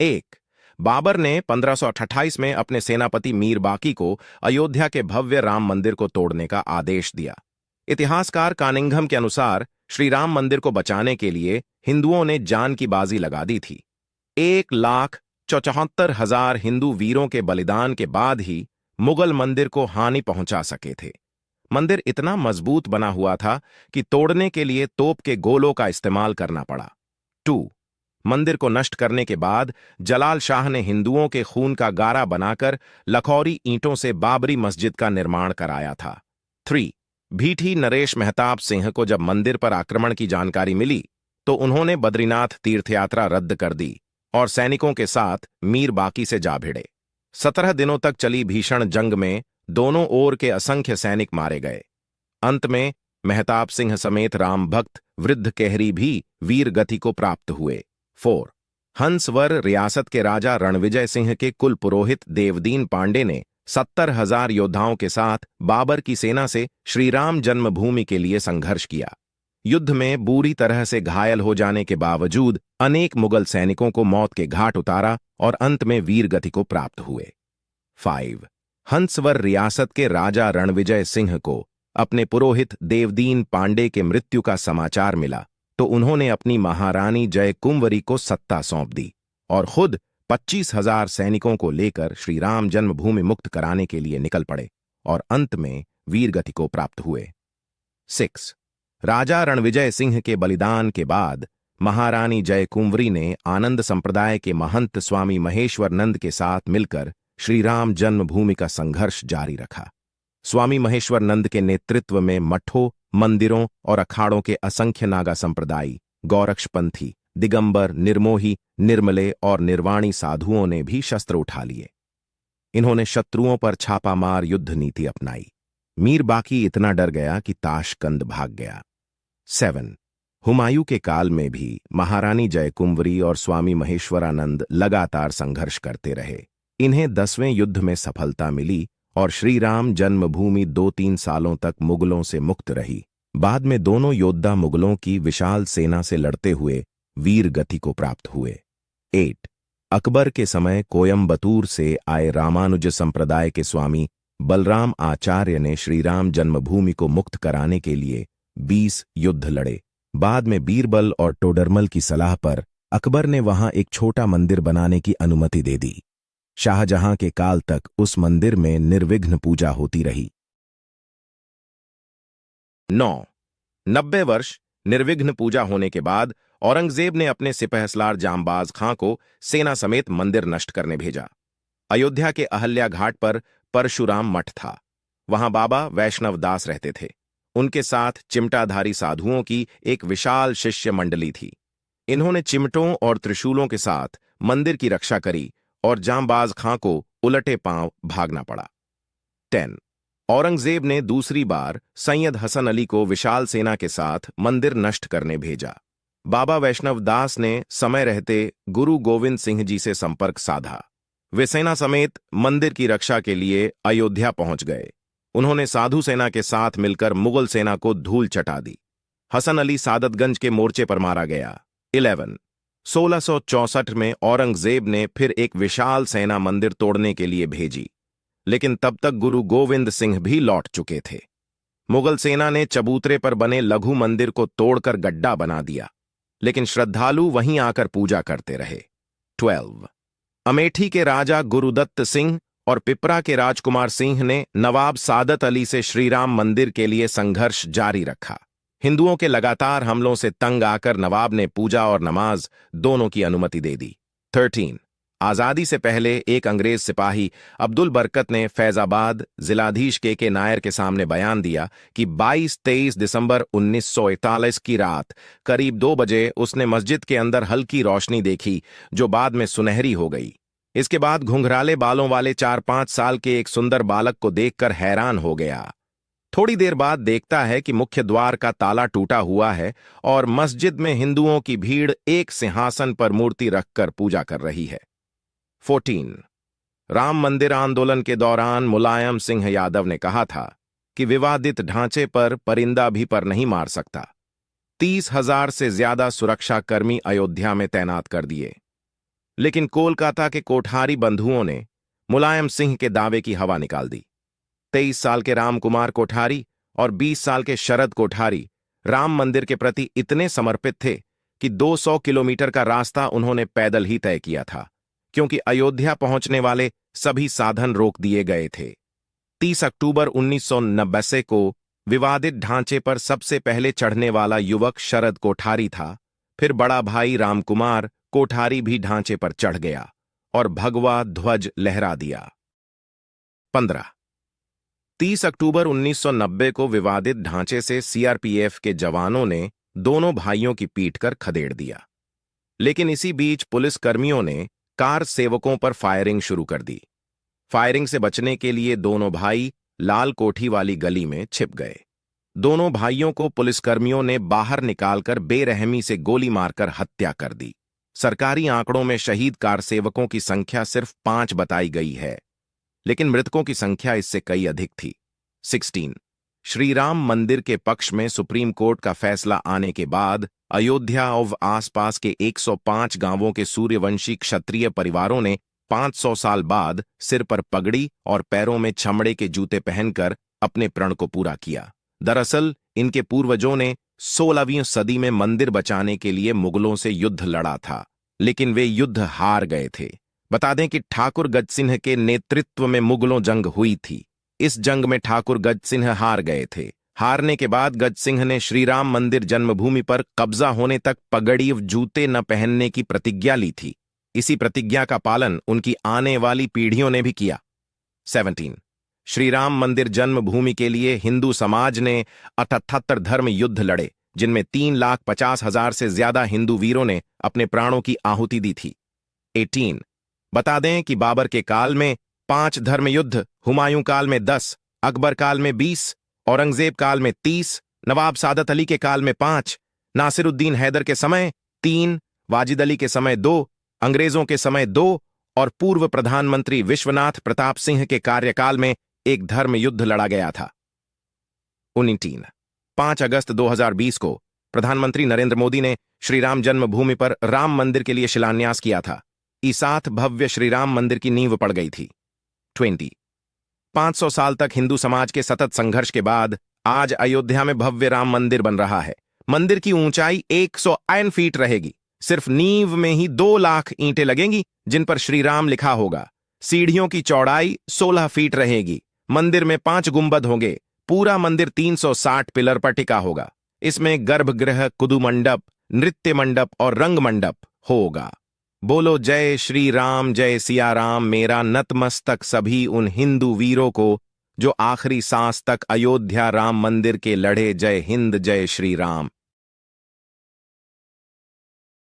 एक, बाबर ने 1528 में अपने सेनापति मीर बाकी को अयोध्या के भव्य राम मंदिर को तोड़ने का आदेश दिया। इतिहासकार कानिंघम के अनुसार श्री राम मंदिर को बचाने के लिए हिंदुओं ने जान की बाजी लगा दी थी। 1,74,000 हिंदू वीरों के बलिदान के बाद ही मुगल मंदिर को हानि पहुंचा सके थे। मंदिर इतना मजबूत बना हुआ था कि तोड़ने के लिए तोप के गोलों का इस्तेमाल करना पड़ा। 2. मंदिर को नष्ट करने के बाद जलाल शाह ने हिंदुओं के खून का गारा बनाकर लखौरी ईंटों से बाबरी मस्जिद का निर्माण कराया था। 3. भीठी नरेश मेहताब सिंह को जब मंदिर पर आक्रमण की जानकारी मिली तो उन्होंने बद्रीनाथ तीर्थयात्रा रद्द कर दी और सैनिकों के साथ मीर बाकी से जा भिड़े। 17 दिनों तक चली भीषण जंग में दोनों ओर के असंख्य सैनिक मारे गए। अंत में मेहताब सिंह समेत राम भक्त वृद्ध केहरी भी वीर गति को प्राप्त हुए। 4. हंसवर रियासत के राजा रणविजय सिंह के कुल पुरोहित देवदीन पांडे ने 70,000 योद्धाओं के साथ बाबर की सेना से श्रीराम जन्मभूमि के लिए संघर्ष किया। युद्ध में बुरी तरह से घायल हो जाने के बावजूद अनेक मुगल सैनिकों को मौत के घाट उतारा और अंत में वीर गति को प्राप्त हुए। 5. हंसवर रियासत के राजा रणविजय सिंह को अपने पुरोहित देवदीन पांडे के मृत्यु का समाचार मिला तो उन्होंने अपनी महारानी जय कुंवरी को सत्ता सौंप दी और खुद 25,000 सैनिकों को लेकर श्रीराम जन्मभूमि मुक्त कराने के लिए निकल पड़े और अंत में वीरगति को प्राप्त हुए। 6. राजा रणविजय सिंह के बलिदान के बाद महारानी जय कुंवरी ने आनंद संप्रदाय के महंत स्वामी महेश्वर नंद के साथ मिलकर श्रीराम जन्मभूमि का संघर्ष जारी रखा। स्वामी महेश्वर नंद के नेतृत्व में मठों, मंदिरों और अखाड़ों के असंख्य नागा संप्रदायी, गौरक्षपंथी, दिगंबर, निर्मोही, निर्मले और निर्वाणी साधुओं ने भी शस्त्र उठा लिए। इन्होंने शत्रुओं पर छापामार युद्ध नीति अपनाई। मीर बाकी इतना डर गया कि ताशकंद भाग गया। 7. हुमायूं के काल में भी महारानी जय कुंवरी और स्वामी महेश्वरानंद लगातार संघर्ष करते रहे। इन्हें 10वें युद्ध में सफलता मिली और श्रीराम जन्मभूमि 2-3 सालों तक मुगलों से मुक्त रही। बाद में दोनों योद्धा मुगलों की विशाल सेना से लड़ते हुए वीर गति को प्राप्त हुए। 8. अकबर के समय कोयम्बतूर से आए रामानुज संप्रदाय के स्वामी बलराम आचार्य ने श्रीराम जन्मभूमि को मुक्त कराने के लिए 20 युद्ध लड़े। बाद में बीरबल और टोडरमल की सलाह पर अकबर ने वहां एक छोटा मंदिर बनाने की अनुमति दे दी। शाहजहां के काल तक उस मंदिर में निर्विघ्न पूजा होती रही। 9. 90 वर्ष निर्विघ्न पूजा होने के बाद औरंगजेब ने अपने सिपहसलार जांबाज खां को सेना समेत मंदिर नष्ट करने भेजा। अयोध्या के अहल्या घाट पर परशुराम मठ था। वहां बाबा वैष्णव दास रहते थे। उनके साथ चिमटाधारी साधुओं की एक विशाल शिष्य मंडली थी। इन्होंने चिमटों और त्रिशूलों के साथ मंदिर की रक्षा करी और जांबाज खां को उलटे पांव भागना पड़ा। 10. औरंगजेब ने दूसरी बार सैयद हसन अली को विशाल सेना के साथ मंदिर नष्ट करने भेजा। बाबा वैष्णव दास ने समय रहते गुरु गोविंद सिंह जी से संपर्क साधा। वे सेना समेत मंदिर की रक्षा के लिए अयोध्या पहुंच गए। उन्होंने साधु सेना के साथ मिलकर मुगल सेना को धूल चटा दी। हसन अली सादतगंज के मोर्चे पर मारा गया। 11. 1664 में औरंगजेब ने फिर एक विशाल सेना मंदिर तोड़ने के लिए भेजी, लेकिन तब तक गुरु गोविंद सिंह भी लौट चुके थे। मुगल सेना ने चबूतरे पर बने लघु मंदिर को तोड़कर गड्ढा बना दिया, लेकिन श्रद्धालु वहीं आकर पूजा करते रहे। 12. अमेठी के राजा गुरुदत्त सिंह और पिपरा के राजकुमार सिंह ने नवाब सादत अली से श्रीराम मंदिर के लिए संघर्ष जारी रखा। हिंदुओं के लगातार हमलों से तंग आकर नवाब ने पूजा और नमाज दोनों की अनुमति दे दी। 13. आजादी से पहले एक अंग्रेज सिपाही अब्दुल बरकत ने फैजाबाद जिलाधीश के नायर के सामने बयान दिया कि 22-23 दिसंबर 1941 की रात करीब 2 बजे उसने मस्जिद के अंदर हल्की रोशनी देखी जो बाद में सुनहरी हो गई। इसके बाद घुंघराले बालों वाले 4-5 साल के एक सुंदर बालक को देखकर हैरान हो गया। थोड़ी देर बाद देखता है कि मुख्य द्वार का ताला टूटा हुआ है और मस्जिद में हिंदुओं की भीड़ एक सिंहासन पर मूर्ति रखकर पूजा कर रही है। 14. राम मंदिर आंदोलन के दौरान मुलायम सिंह यादव ने कहा था कि विवादित ढांचे पर परिंदा भी पर नहीं मार सकता। 30,000 से ज्यादा सुरक्षाकर्मी अयोध्या में तैनात कर दिए। लेकिन कोलकाता के कोठारी बंधुओं ने मुलायम सिंह के दावे की हवा निकाल दी। 23 साल के रामकुमार कोठारी और 20 साल के शरद कोठारी राम मंदिर के प्रति इतने समर्पित थे कि 200 किलोमीटर का रास्ता उन्होंने पैदल ही तय किया था, क्योंकि अयोध्या पहुंचने वाले सभी साधन रोक दिए गए थे। 30 अक्टूबर 1990 को विवादित ढांचे पर सबसे पहले चढ़ने वाला युवक शरद कोठारी था। फिर बड़ा भाई रामकुमार कोठारी भी ढांचे पर चढ़ गया और भगवा ध्वज लहरा दिया। 15 30 अक्टूबर 1990 को विवादित ढांचे से सीआरपीएफ के जवानों ने दोनों भाइयों की पीट कर खदेड़ दिया। लेकिन इसी बीच पुलिस कर्मियों ने कार सेवकों पर फायरिंग शुरू कर दी। फायरिंग से बचने के लिए दोनों भाई लाल कोठी वाली गली में छिप गए। दोनों भाइयों को पुलिसकर्मियों ने बाहर निकालकर बेरहमी से गोली मारकर हत्या कर दी। सरकारी आंकड़ों में शहीद कार सेवकों की संख्या सिर्फ 5 बताई गई है, लेकिन मृतकों की संख्या इससे कई अधिक थी। 16 श्रीराम मंदिर के पक्ष में सुप्रीम कोर्ट का फैसला आने के बाद अयोध्या और आसपास के 105 गांवों के सूर्यवंशी क्षत्रिय परिवारों ने 500 साल बाद सिर पर पगड़ी और पैरों में चमड़े के जूते पहनकर अपने प्रण को पूरा किया। दरअसल इनके पूर्वजों ने 16वीं सदी में मंदिर बचाने के लिए मुगलों से युद्ध लड़ा था, लेकिन वे युद्ध हार गए थे। बता दें कि ठाकुर गजसिंह के नेतृत्व में मुगलों जंग हुई थी। इस जंग में ठाकुर गजसिंह हार गए थे। हारने के बाद गजसिंह ने श्रीराम मंदिर जन्मभूमि पर कब्जा होने तक पगड़ी व जूते न पहनने की प्रतिज्ञा ली थी। इसी प्रतिज्ञा का पालन उनकी आने वाली पीढ़ियों ने भी किया। 17 श्रीराम मंदिर जन्मभूमि के लिए हिंदू समाज ने 78 धर्म युद्ध लड़े, जिनमें 3,50,000 से ज्यादा हिंदू वीरों ने अपने प्राणों की आहुति दी थी। 18 बता दें कि बाबर के काल में 5 धर्म युद्ध, हुमायूं काल में 10, अकबर काल में 20, औरंगजेब काल में 30, नवाब सादत अली के काल में 5, नासिरुद्दीन हैदर के समय 3, वाजिद अली के समय 2, अंग्रेजों के समय 2 और पूर्व प्रधानमंत्री विश्वनाथ प्रताप सिंह के कार्यकाल में एक धर्म युद्ध लड़ा गया था। 19 5 अगस्त 2020 को प्रधानमंत्री नरेंद्र मोदी ने श्रीराम जन्मभूमि पर राम मंदिर के लिए शिलान्यास किया था। इस साथ भव्य श्रीराम मंदिर की नींव पड़ गई थी। 20 500 साल तक हिंदू समाज के सतत संघर्ष के बाद आज अयोध्या में भव्य राम मंदिर बन रहा है। मंदिर की ऊंचाई 101 फीट रहेगी। सिर्फ नींव में ही 2 लाख ईंटें लगेंगी, जिन पर श्रीराम लिखा होगा। सीढ़ियों की चौड़ाई 16 फीट रहेगी। मंदिर में 5 गुंबद होंगे। पूरा मंदिर 360 पिलर पर टिका होगा। इसमें गर्भगृह, कुदू मंडप, नृत्य मंडप और रंग मंडप होगा। बोलो जय श्री राम, जय सिया राम। मेरा नतमस्तक सभी उन हिंदू वीरों को जो आखिरी सांस तक अयोध्या राम मंदिर के लड़े। जय हिंद, जय श्री राम।